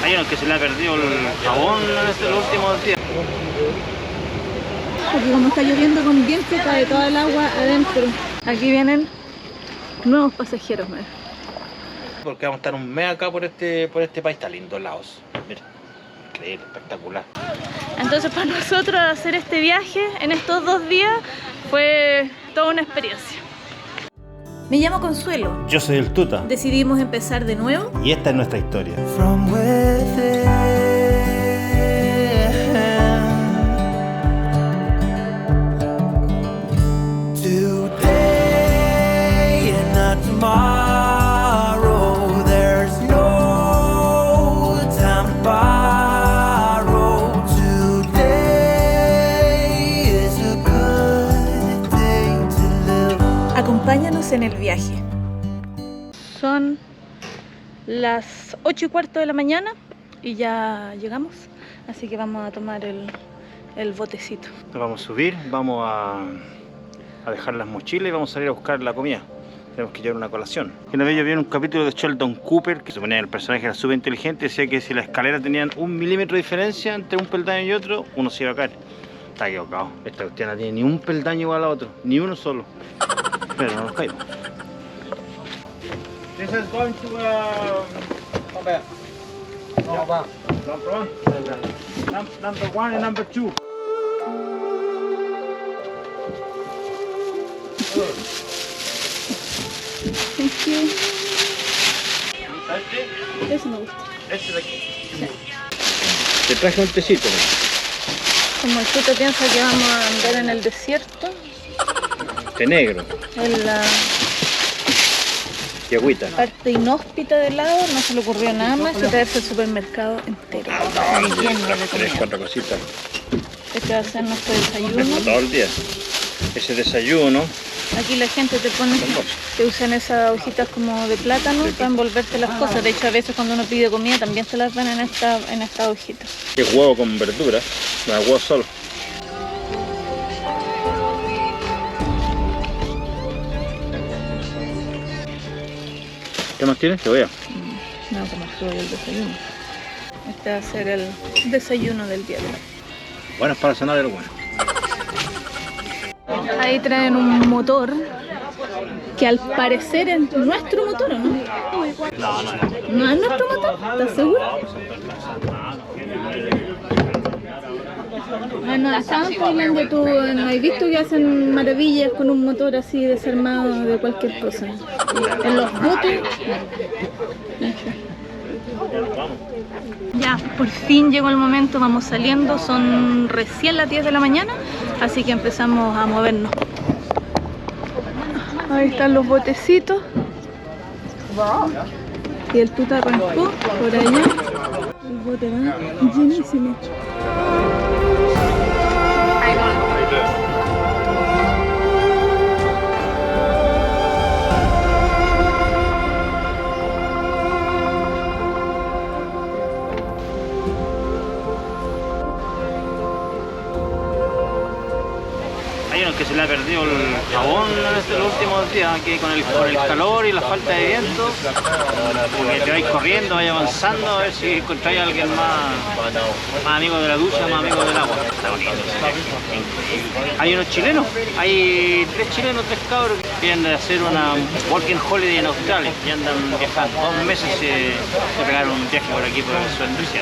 Hay unos que se le ha perdido el jabón en los últimos días. Porque como está lloviendo con viento, cae toda el agua adentro. Aquí vienen nuevos pasajeros, ¿no? Porque vamos a estar un mes acá por este país. Está lindo Laos. Mira, increíble, espectacular. Entonces para nosotros hacer este viaje en estos 2 días fue toda una experiencia. Me llamo Consuelo. Yo soy el Tuta. Decidimos empezar de nuevo. Y esta es nuestra historia. From within, today and not tomorrow, there's no time to borrow. Today is a good day to live. Acompáñanos en el viaje. Son las 8:15 de la mañana y ya llegamos, así que vamos a tomar el botecito. Nos vamos a subir, vamos a dejar las mochilas y vamos a salir a buscar la comida. Tenemos que llevar una colación. Una vez yo vi en un capítulo de Sheldon Cooper que suponía que el personaje era súper inteligente, decía que si las escaleras tenían 1 milímetro de diferencia entre un peldaño y otro, uno se iba a caer. Está equivocado. Esta cuestión no tiene ni un peldaño igual a otro, ni uno solo. Pero no nos caímos. This is going to number 1 and number 2. Thank you. Eso me gusta. Este de aquí. Te traje un tecito. Como el Tuta piensa que vamos a andar en el desierto, Té negro en la y agüita. parte inhóspita del lado, no se le ocurrió nada más que traerse el supermercado entero. Lleno de 3, comida. 4 cositas. Este va a ser nuestro Como desayuno. todo el día. Ese desayuno. Aquí la gente te pone que usan esas hojitas como de plátano para envolverte las cosas. De hecho, a veces cuando uno pide comida también te las dan en esta hojita. Que es huevo con verdura. No es huevo solo. ¿Qué más tienes? Te voy a. No, como soy el desayuno. Este va a ser el desayuno del día de hoy. Buenas para cenar el bueno. Ahí traen un motor que al parecer es nuestro motor, ¿o no? ¿No es nuestro motor? ¿Estás seguro? Bueno, estaban hablando tú, ¿no has visto que hacen maravillas con un motor así desarmado de cualquier cosa? En los botes. Ya, por fin llegó el momento, vamos saliendo, son recién las 10 de la mañana, así que empezamos a movernos. Ahí están los botecitos. Y el Tuta arrancó por allá. El bote va llenísimo. Hay unos que se le ha perdido el jabón en los últimos días, aquí con el calor y la falta de viento. Porque te vais corriendo, vais avanzando a ver si encontráis a alguien más amigo de la ducha, más amigo del agua. Está bonito. Hay unos chilenos, hay 3 chilenos, 3 cabros que vienen de hacer una working holiday en Australia y andan viajando. 2 meses se pegaron un viaje por aquí, por el sur de Rusia.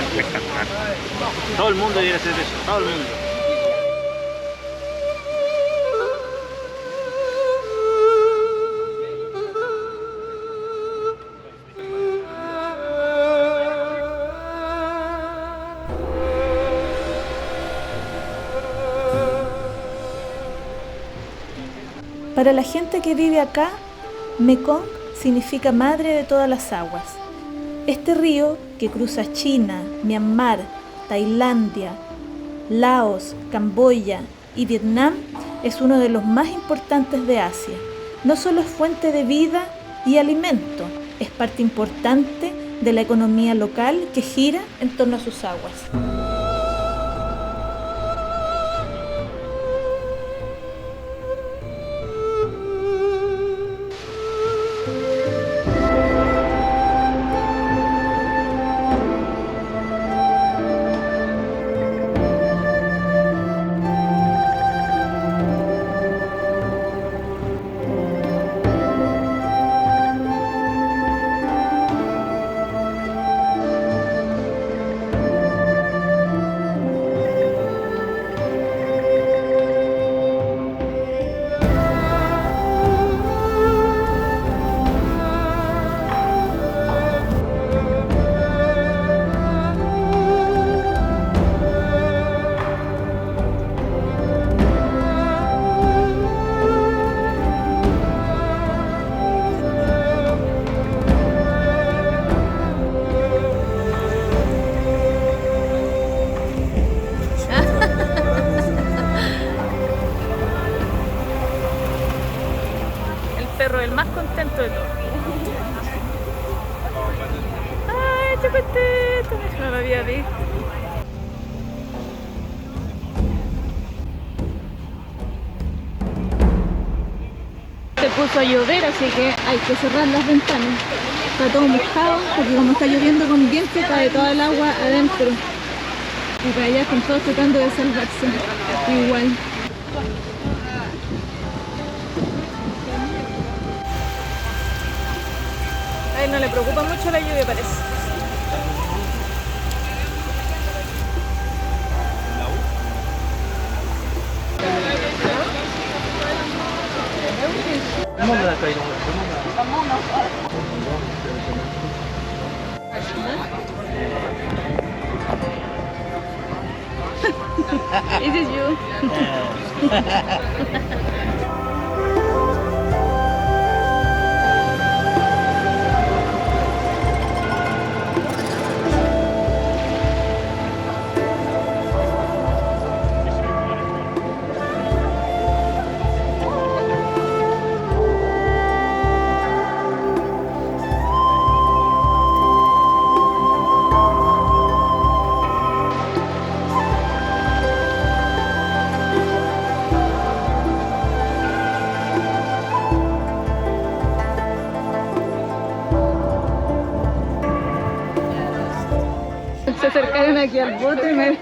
Espectacular. Todo el mundo debería hacer eso, todo el mundo. Para la gente que vive acá, Mekong significa madre de todas las aguas. Este río, que cruza China, Myanmar, Tailandia, Laos, Camboya y Vietnam, es uno de los más importantes de Asia. No solo es fuente de vida y alimento, es parte importante de la economía local que gira en torno a sus aguas. No lo había visto. Se puso a llover, así que hay que cerrar las ventanas. Está todo mojado, porque como está lloviendo con viento, cae toda el agua adentro. Y para allá están todos tratando de salvarse. Igual. A él no le preocupa mucho la lluvia, parece. It is you. Se acercaron aquí al bote y me... Él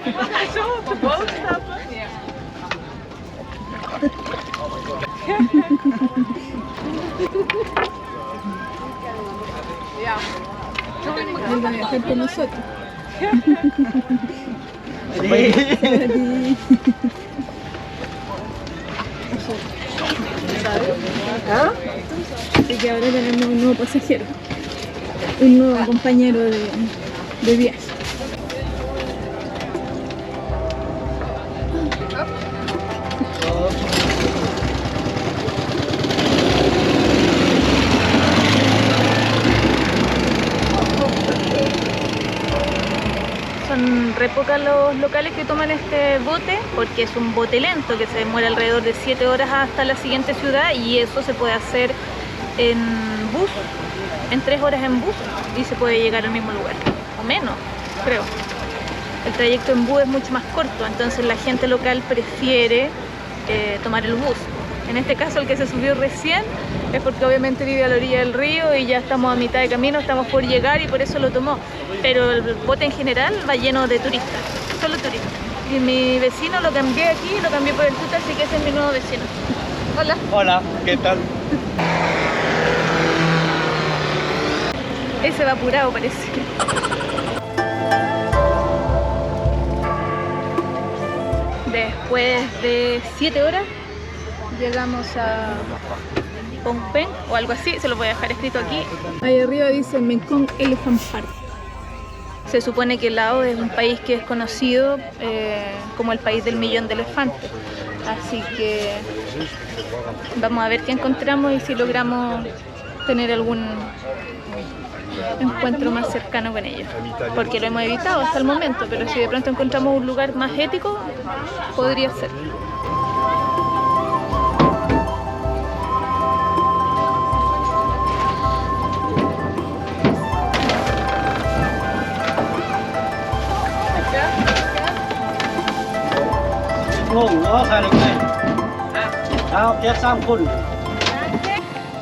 va a viajar con nosotros. Así que ahora tenemos un nuevo pasajero, un nuevo compañero de viaje. Son re pocos los locales que toman este bote, porque es un bote lento que se demora alrededor de 7 horas hasta la siguiente ciudad, y eso se puede hacer en bus, en 3 horas en bus, y se puede llegar al mismo lugar, o menos, creo. El trayecto en bus es mucho más corto, entonces la gente local prefiere tomar el bus. En este caso el que se subió recién es porque obviamente vive a la orilla del río y ya estamos a mitad de camino, estamos por llegar y por eso lo tomó. Pero el bote en general va lleno de turistas, solo turistas. Y mi vecino lo cambié aquí, lo cambié por el tuta, así que ese es mi nuevo vecino. Hola. Hola, ¿qué tal? Ese va apurado parece. Después de 7 horas llegamos a Phnom Penh o algo así, se lo voy a dejar escrito aquí. Ahí arriba dice Mekong Elephant Park. Se supone que Laos es un país que es conocido como el país del millón de elefantes. Así que vamos a ver qué encontramos y si logramos tener algún encuentro más cercano con ellos, porque lo hemos evitado hasta el momento, pero si de pronto encontramos un lugar más ético, podría ser.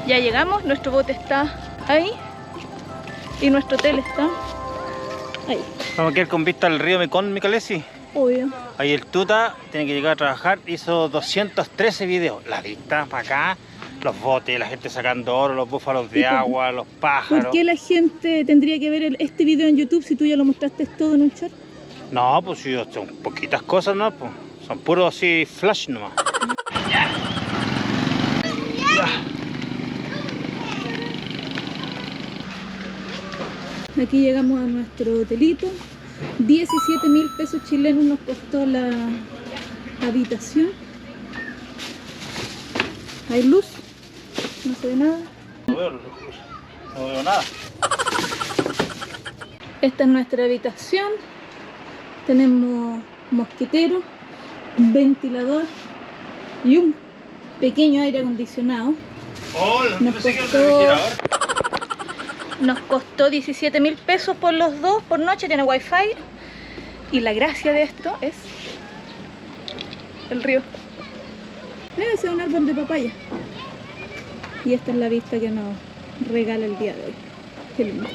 Ya llegamos, nuestro bote está ahí y nuestro hotel está ahí. Vamos a quedar con vista al río Mekong, Micalesi. Obvio. Ahí el tuta tiene que llegar a trabajar, hizo 213 videos. La vista para acá, los botes, la gente sacando oro, los búfalos de agua, los pájaros. ¿Por qué la gente tendría que ver este video en YouTube si tú ya lo mostraste todo en un short? No, pues sí, son poquitas cosas, ¿no? Pues, son puros así flash nomás. Aquí llegamos a nuestro hotelito. 17.000 pesos chilenos nos costó la habitación. Hay luz, no se ve nada. No veo nada. Esta es nuestra habitación. Tenemos mosquitero, ventilador y un pequeño aire acondicionado. Oh, Nos costó Nos costó 17.000 pesos por los dos por noche, tiene wifi. Y la gracia de esto es el río. Debe ser un árbol de papaya. Y esta es la vista que nos regala el día de hoy. Qué lindo.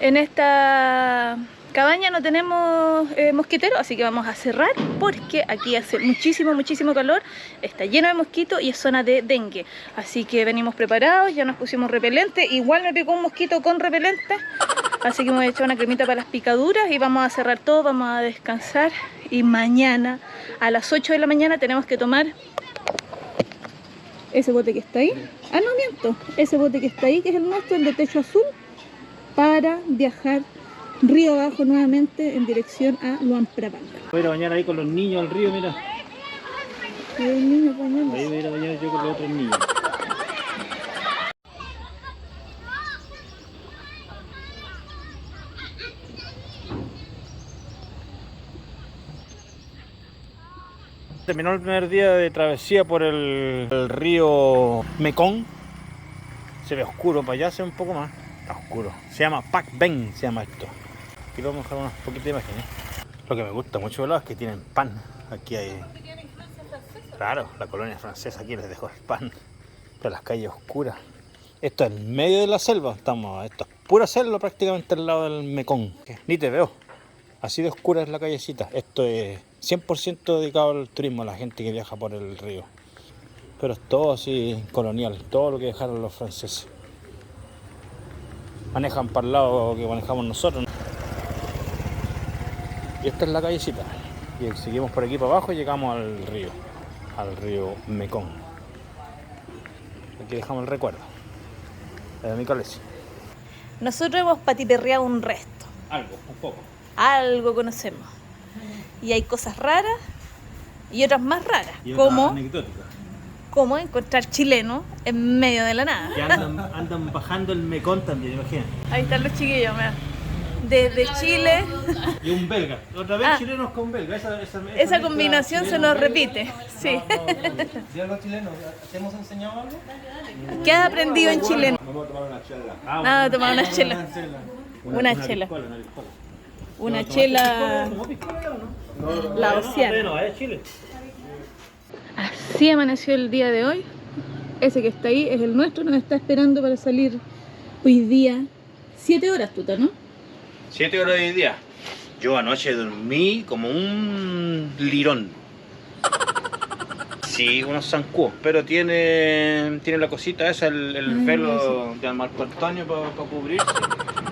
En esta cabaña no tenemos mosquiteros, así que vamos a cerrar porque aquí hace muchísimo calor, está lleno de mosquitos y es zona de dengue. Así que venimos preparados, ya nos pusimos repelente. Igual me picó un mosquito con repelente, así que me voy a echar una cremita para las picaduras y vamos a cerrar todo, vamos a descansar. Y mañana a las 8 de la mañana tenemos que tomar ese bote que está ahí. Ah, no miento, ese bote que está ahí, que es el nuestro, el de techo azul, para viajar río abajo nuevamente en dirección a Luang Prabang. Voy a ir a bañar ahí con los niños al río, mira. Hay un niño bañándose. Ahí voy a ir a bañar yo con los otros niños. Terminó el primer día de travesía por el río Mekong. Se ve oscuro, para allá se ve un poco más. Está oscuro. Se llama Pak Ben, se llama esto. Aquí lo vamos a dejar unas poquitas imágenes. Lo que me gusta mucho de lado es que tienen pan. Aquí hay... Claro, la colonia francesa aquí les dejó el pan. Pero las calles oscuras. Esto es en medio de la selva. Esto es pura selva prácticamente al lado del Mekong. Ni te veo. Así de oscura es la callecita. Esto es 100% dedicado al turismo, a la gente que viaja por el río. Pero es todo así colonial, todo lo que dejaron los franceses. Manejan para el lado que manejamos nosotros. Y esta es la callecita. Y seguimos por aquí para abajo y llegamos al río Mekong. Aquí dejamos el recuerdo de mi colegio. Nosotros hemos patiperreado un resto. Algo, un poco. Algo conocemos. Y hay cosas raras y otras más raras, Y como anecdótica. encontrar chilenos en medio de la nada. Que andan bajando el Mekong también, imagínate. Ahí están los chiquillos, mira. Desde Chile, Y un belga. Otra vez chilenos con belga. esa combinación se nos repite. Sí. ¿Sí a los chilenos? ¿Te hemos enseñado algo? ¿Qué has aprendido en chileno? Vamos a tomar una chela. Nada, tomar una chela. Una chela. Una chela laosiana. No, es Chile. Así amaneció el día de hoy. Ese que está ahí es el nuestro, nos está esperando para salir hoy día. 7 horas, tuta, ¿no? 7 horas de día. Yo anoche dormí como un lirón. Sí, unos zancudos, pero tiene la cosita esa, el velo de Marco Antonio para cubrirse.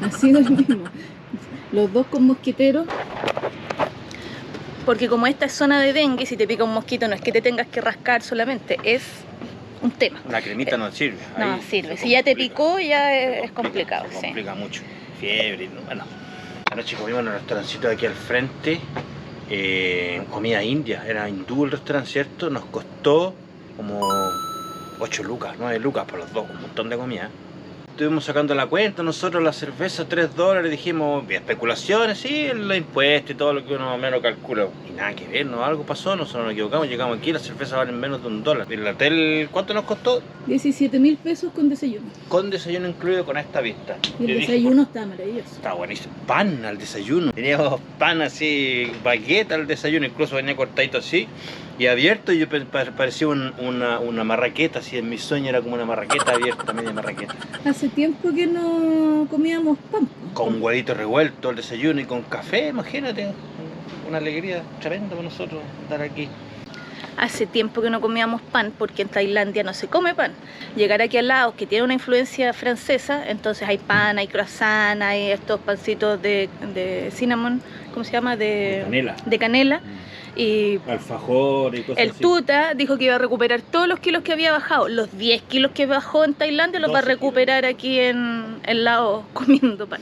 Así dormimos. Los dos con mosquiteros. Porque como esta es zona de dengue, si te pica un mosquito no es que te tengas que rascar solamente, es un tema. La cremita no sirve. No ahí sirve. se Si ya te complica, picó ya se es complicado. Se Sí. complica mucho. Fiebre, bueno. Anoche comimos en un restaurancito de aquí al frente. Comida india. Era hindú el restaurante, ¿cierto? Nos costó como 8 lucas, 9 lucas por los dos. Un montón de comida. Estuvimos sacando la cuenta, nosotros la cerveza $3, dijimos, especulaciones, sí, el impuesto y todo lo que uno más o menos calcula. Y nada que ver, ¿no? Algo pasó, nosotros nos equivocamos, llegamos aquí, la cerveza vale menos de $1. ¿El hotel cuánto nos costó? 17.000 pesos con desayuno. Con desayuno incluido, con esta vista. Y el Yo dije, desayuno está maravilloso. está buenísimo. Pan al desayuno. Teníamos pan así, baguette al desayuno, incluso venía cortadito así y abierto. Y yo parecía una marraqueta, así en mi sueño era como una marraqueta abierta, media marraqueta. Hace tiempo que no comíamos pan. Con huevito revuelto al desayuno y con café, imagínate. Una alegría tremenda para nosotros estar aquí. Hace tiempo que no comíamos pan porque en Tailandia no se come pan. Llegar aquí a Laos, que tiene una influencia francesa, entonces hay pan, hay croissant, hay estos pancitos de cinnamon, ¿cómo se llama? Canela. De canela. Y Alfajor y cosas el así. tuta dijo que iba a recuperar todos los kilos que había bajado. Los 10 kilos que bajó en Tailandia los va a 12 recuperar aquí en Laos comiendo pan.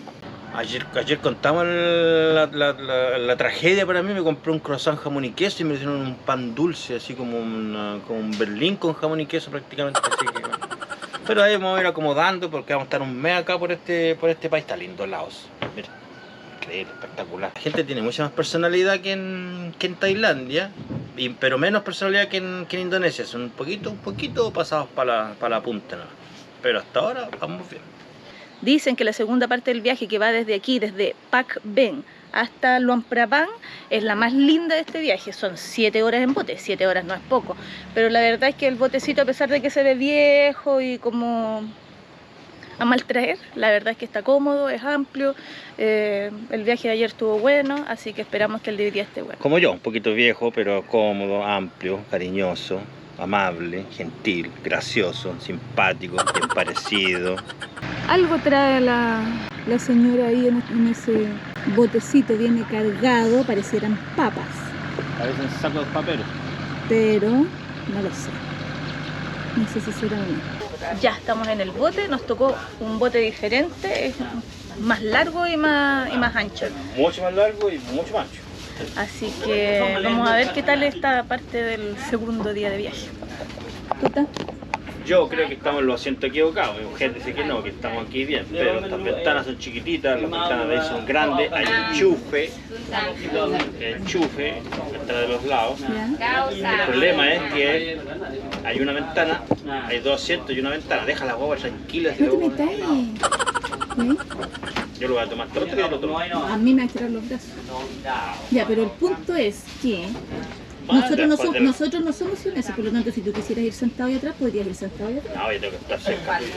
Ayer contamos la tragedia para mí. Me compré un croissant jamón y queso y me hicieron un pan dulce, así como un berlín con jamón y queso prácticamente. Así que, bueno. Pero ahí vamos a ir acomodando porque vamos a estar un mes acá por este país. Está lindo Laos. Mira, increíble, espectacular. La gente tiene mucha más personalidad que en Tailandia, pero menos personalidad que en Indonesia. Son un poquito pasados para la punta, ¿no? Pero hasta ahora vamos bien. Dicen que la segunda parte del viaje, que va desde aquí, desde Pac Ben hasta Luang Prabang, es la más linda de este viaje. Son 7 horas en bote, 7 horas no es poco, pero la verdad es que el botecito, a pesar de que se ve viejo y como a mal traer, la verdad es que está cómodo, es amplio. El viaje de ayer estuvo bueno, así que esperamos que el de hoy día esté bueno. Como yo, un poquito viejo, pero cómodo, amplio, cariñoso, amable, gentil, gracioso, simpático, bien parecido. Algo trae la señora ahí en ese botecito, viene cargado, parecieran papas, Parecen sacos de papel. pero no lo sé. No sé si será o no. Ya estamos en el bote, nos tocó un bote diferente, es más largo y más ancho. Mucho más largo y mucho más ancho. Así que vamos a ver qué tal esta parte del segundo día de viaje. ¿Tuta? Yo creo que estamos en los asientos equivocados. Mi mujer dice que no, que estamos aquí bien. Pero estas ventanas son chiquititas, las ventanas de ahí son grandes, hay enchufe, ventana de los lados. El problema es que hay una ventana, hay 2 asientos y una ventana. Deja la guagua tranquila. Si No te luego- metas ahí. Yo lo voy a tomar todo y lo tomo. A mí me va a tirar los brazos. Ya, pero el punto es que nosotros no somos sioneses, por lo tanto, si tú quisieras ir sentado ahí atrás, podrías ir sentado ahí atrás. No, yo tengo que estar cerca tuyo.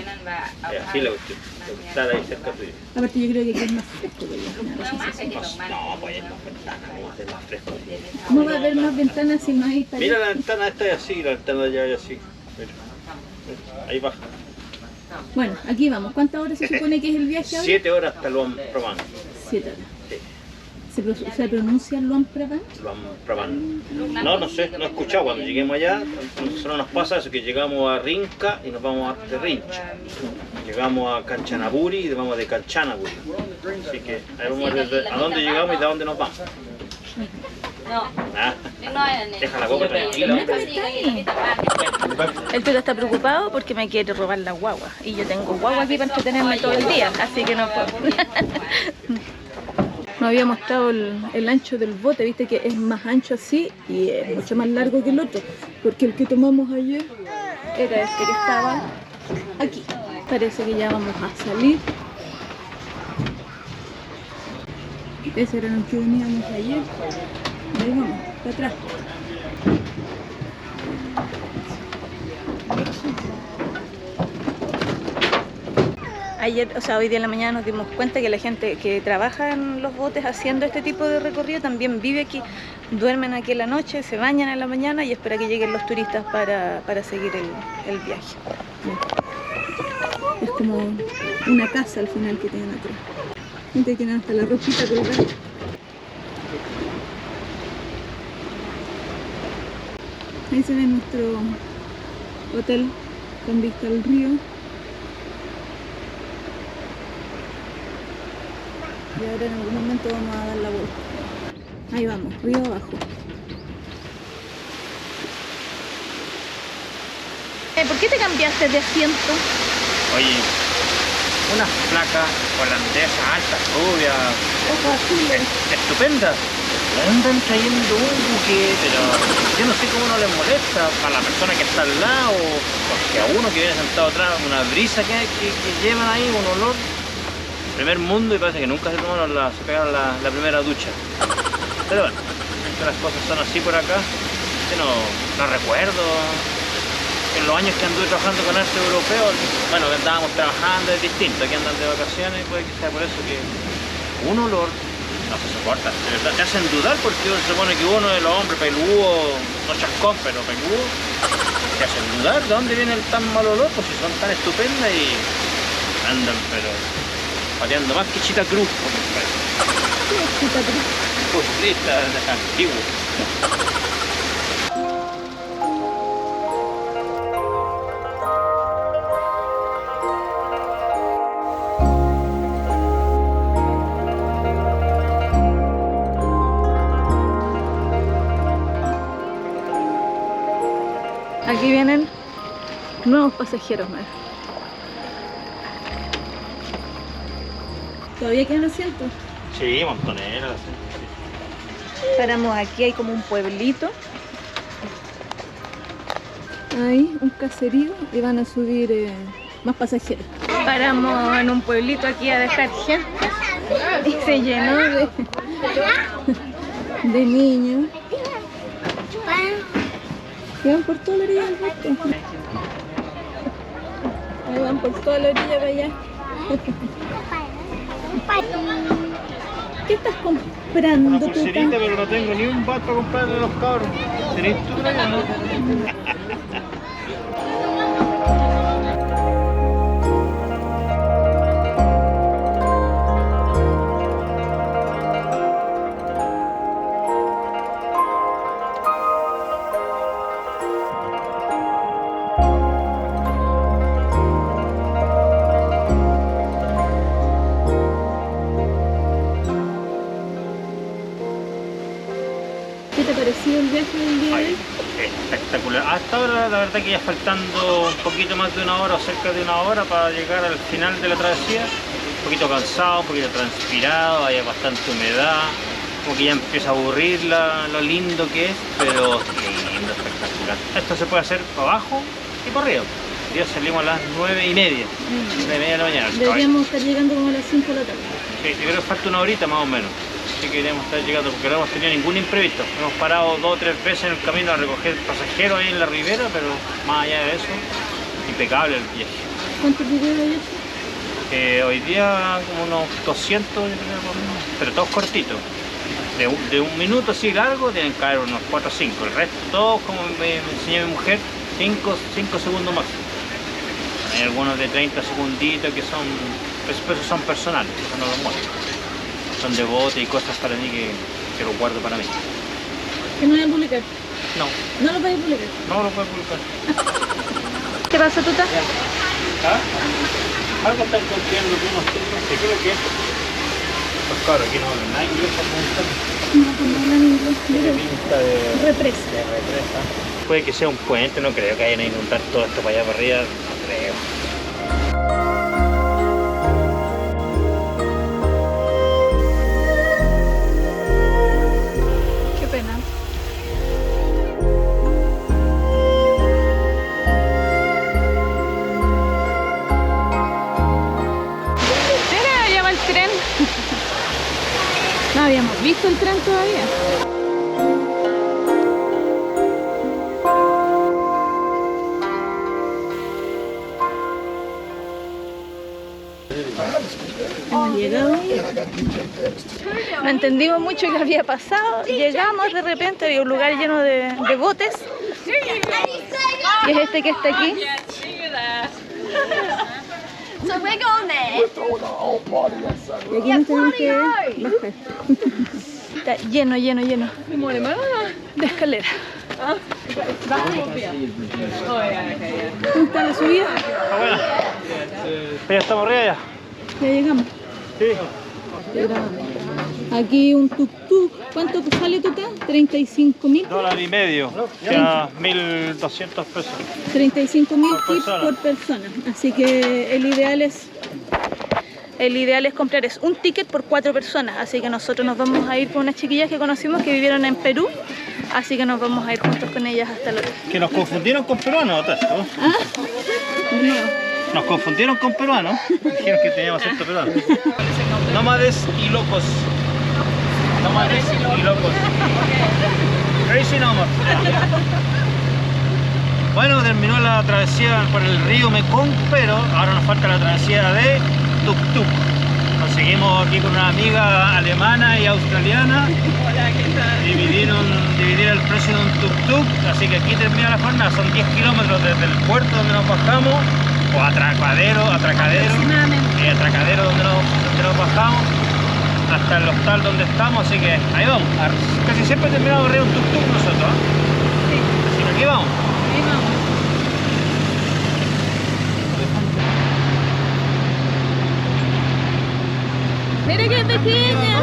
Así la cuestión. Tengo que estar ahí cerca tuyo. Aparte, yo creo que aquí es más fresco que allá, me da la sensación. No, pues hay más ventanas, no va a ser más fresco. ¿Cómo va a haber más ventanas si no hay pared? Mira la ventana esta es así, la ventana de allá es así. Mira. Ahí baja. Bueno, aquí vamos. ¿Cuántas horas se supone que es el viaje ahora? 7 horas hasta Luang Prabang. 7 horas. Sí, ¿Se pronuncia Luang Prabang? Luang Prabang. No sé, no he escuchado. Cuando lleguemos allá, solo nos pasa eso, que llegamos a Rinca y nos vamos a Rinch. Llegamos a Kanchanaburi y vamos de Kanchanaburi. Así que ahí vamos a ver a dónde llegamos y de dónde nos vamos. Ah, deja la copa tranquila. El Tuta está preocupado porque me quiere robar la guagua. Y yo tengo guagua aquí para entretenerme todo el día, así que no puedo. Nos había mostrado el ancho del bote, viste que es más ancho así y es mucho más largo que el otro. Porque el que tomamos ayer era este que estaba aquí. Parece que ya vamos a salir. Ese era el que veníamos ayer. Ahí vamos, para atrás. Ayer, o sea, hoy día en la mañana nos dimos cuenta que la gente que trabaja en los botes haciendo este tipo de recorrido también vive aquí, duermen aquí en la noche, se bañan en la mañana y espera que lleguen los turistas para seguir el viaje. Es como una casa al final que tienen atrás. Gente tiene hasta la ropita colgada. Ahí se ve nuestro hotel con vista al río. Y ahora en algún momento vamos a dar la vuelta. Ahí vamos, río abajo. ¿Por qué te cambiaste de asiento? Oye, unas placas holandesas altas, rubias, Ojos azules. estupendas. Andan trayendo un buque, pero yo no sé cómo no les molesta a la persona que está al lado, porque a uno que viene sentado atrás, una brisa que llevan ahí, un olor. Primer mundo y parece que nunca se pegaron la primera ducha. Pero bueno, las cosas son así por acá. Yo no recuerdo. En los años que anduve trabajando con arte europeo, bueno, que andábamos trabajando es distinto, aquí andan de vacaciones, puede que sea por eso que un olor no se soporta, de verdad, te hacen dudar porque uno se supone que uno de los hombres peludo, no chascón, pero peludo, te hacen dudar de dónde viene el tan mal olor, pues si son tan estupendas y andan, pero pateando más que Chita Cruz, por ejemplo. ¿Qué es Chita Cruz? Futbolista antiguo. Aquí vienen nuevos pasajeros más. ¿Todavía quedan asientos? Sí, montoneras. Paramos aquí, hay como un pueblito. Hay un caserío y van a subir más pasajeros. Paramos en un pueblito aquí a dejar gente y se llenó de niños. Y van por toda la orilla del bosque. Ahí van por toda la orilla para allá. ¿Qué estás comprando Una tú? pulserita, pero no tengo ni un bat para comprarle a los cabros. ¿Tenés tú una ya, no? ¿Qué te pareció el viaje del día de hoy? Espectacular. Hasta ahora la verdad que ya faltando un poquito más de una hora o cerca de una hora para llegar al final de la travesía. Un poquito cansado, un poquito transpirado, hay bastante humedad, como que ya empieza a aburrir lo lindo que es, pero lindo, espectacular. Esto se puede hacer para abajo y para arriba. Hoy día salimos a las 9:30, 9:30 de la mañana. Deberíamos estar llegando como a las 5 de la tarde. Sí, yo creo que falta una horita más o menos. Así que deberíamos estar llegando porque no hemos tenido ningún imprevisto. Hemos parado 2 o 3 veces en el camino a recoger pasajeros ahí en la ribera, pero más allá de eso, impecable el viaje. ¿Cuántos videos hay hecho? Hoy día como unos 200, yo creo, más o menos, pero todos cortitos. De un minuto así largo deben caer unos 4 o 5. El resto, todos, como me enseñó mi mujer, 5 segundos máximo. Hay algunos de 30 segunditos que son, esos son personales, eso no los muestro. Son de bote y cosas para mí que los guardo para mí. ¿Que no voy a publicar? No, ¿No lo voy a publicar? no lo puedo publicar. ¿Qué pasa, Tuta? ¿Ah? Algo están construyendo que unos turnos, que creo que es. Pues claro, aquí no hablan nada inglés para preguntar. No, pues no hablan inglés. Tiene pinta de Represa. represa. Puede que sea un puente, no creo que vayan a inundar todo esto para allá para arriba, no creo. Qué pena. Mira, allá va el tren. No habíamos visto el tren todavía. Hemos llegado. No entendimos mucho qué había pasado. Llegamos de repente, había un lugar lleno de botes. Y es este que está aquí. So we're going there. Y aquí nos tenemos que bajar. Está lleno de escalera. ¿Cómo está la subida? Está buena. Ya estamos arriba ya. Ya llegamos. Sí. Aquí un tuk-tuk. ¿Cuánto sale tu acá? $35.000. $1.50, o sea, 1.200 pesos. 35.000 Por tips persona. por persona. Así que el ideal es comprar un ticket por 4 personas. Así que nosotros nos vamos a ir con unas chiquillas que conocimos que vivieron en Perú. Así que nos vamos a ir juntos con ellas hasta el hotel. Que nos confundieron con peruanos, ¿no? ¿Ah? No. Nos confundieron con peruanos. Dijeron que teníamos acento peruano. Nómades y locos. Nómades y locos. Crazy Nomad. Bueno, terminó la travesía por el río Mekong, pero ahora nos falta la travesía de Tuk Tuk. Nos seguimos aquí con una amiga alemana y australiana. Dividir el precio de un Tuk Tuk, así que aquí termina la jornada. Son 10 kilómetros desde el puerto donde nos bajamos, o atracadero donde nos bajamos, hasta el hostal donde estamos, así que ahí vamos. Casi siempre terminamos de un Tuk Tuk nosotros, ¿eh? Sí. Así que aquí vamos. Ahí vamos. Mira qué pequeña.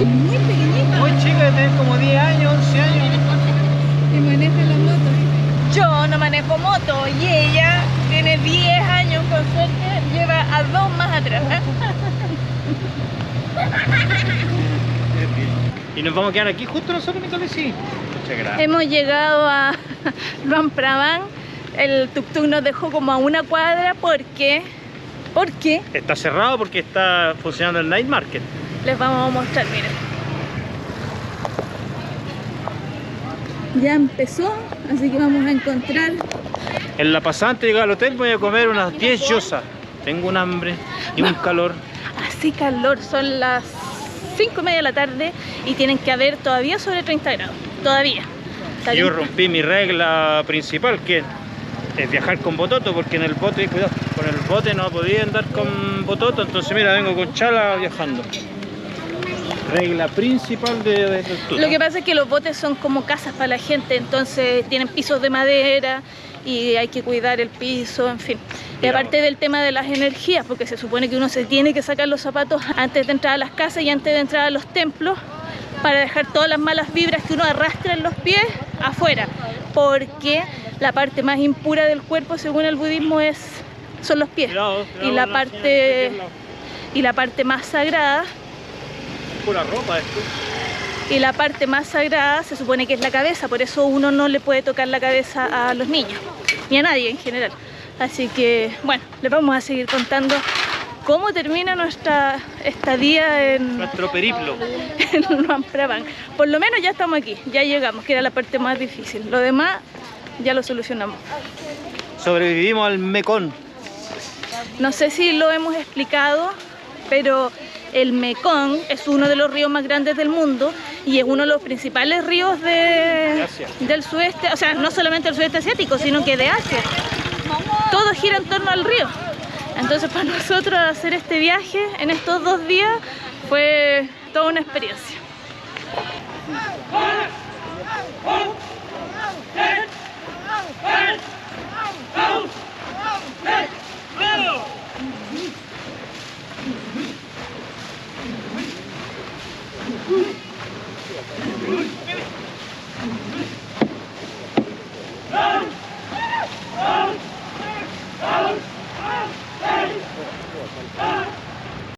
Muy pequeñita. Muy chica, de tener como 10 años, 11 años. Que maneja la moto. Yo no manejo moto y ella tiene 10 años, con suerte lleva a 2 más atrás. Y nos vamos a quedar aquí justo nosotros, Nicolás, sí. Muchas gracias. Hemos llegado a Luang Prabang. El tuk-tuk nos dejó como a una cuadra porque Está cerrado porque está funcionando el night market. les vamos a mostrar, miren. Ya empezó, así que vamos a encontrar. En la pasada antes de llegar al hotel voy a comer unas 10 yosas. Tengo un hambre y un calor. Así calor, son las 5:30 de la tarde y tienen que haber todavía sobre 30 grados. Todavía. Está Yo bien. rompí mi regla principal, que es viajar con bototo, porque en el bote, cuidado, con el bote no podía andar con bototo, entonces mira, vengo con chala viajando. Regla principal de tortuga. Lo que pasa es que los botes son como casas para la gente, entonces tienen pisos de madera y hay que cuidar el piso, en fin. Y aparte del tema de las energías, porque se supone que uno se tiene que sacar los zapatos antes de entrar a las casas y antes de entrar a los templos para dejar todas las malas vibras que uno arrastra en los pies afuera, porque la parte más impura del cuerpo, según el budismo, son los pies. Cuidado, y la no, parte señora, y la parte más sagrada pura ropa esto. Y la parte más sagrada se supone que es la cabeza, por eso uno no le puede tocar la cabeza a los niños, ni a nadie en general. Así que, bueno, les vamos a seguir contando cómo termina nuestra estadía en Nuestro periplo. Luang Prabang. Por lo menos ya estamos aquí, ya llegamos, que era la parte más difícil. Lo demás ya lo solucionamos. Sobrevivimos al Mekong. No sé si lo hemos explicado, pero el Mekong es uno de los ríos más grandes del mundo y es uno de los principales ríos del sudeste, o sea, no solamente del sudeste asiático, sino que de Asia. Todo gira en torno al río. Entonces, para nosotros hacer este viaje en estos 2 días fue toda una experiencia.